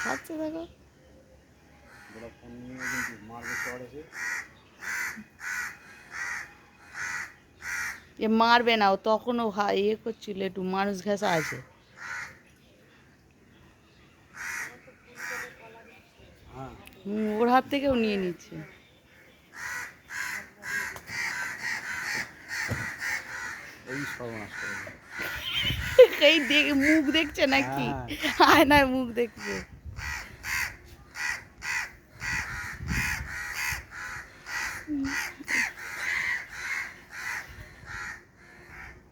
খাচ্ছে দেখো। এ মারবে না, ও তখনও ইয়ে করছিল, একটু মানুষ ঘেঁষা আছে। ওর হাত থেকেও নিয়ে নিচ্ছে। এই মুখ দেখছে নাকি? আয়নায় মুখ দেখছে।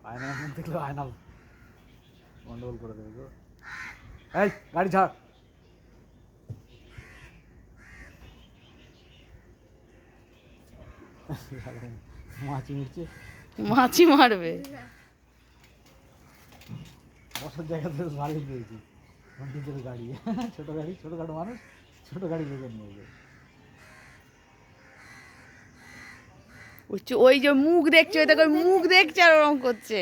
আয়নার মুখ দেখলে আয়না গন্ডগোল করে দেবে গো। এই গাড়ি ছাড়। মাছি মিরছে, মাছি মারবে। বসার জায়গা থেকে ভালোই পেয়েছি। ডিজেল গাড়ি, ছোট গাড়ি, ছোটখাটো মানুষ ছোট গাড়ি বেঁধে নিয়ে যায়। ওই যে মুখ দেখছে, ওই দেখো মুখ দেখছে আর ওরকম করছে।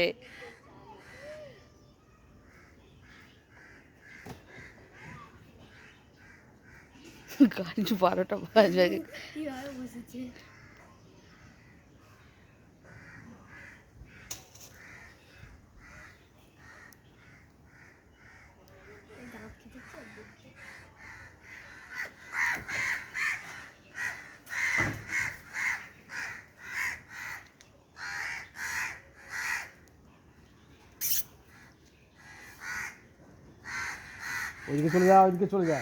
গাড়ি 12টা বাজে। ওইদিকে চলে যা, ওইদিকে চলে যা।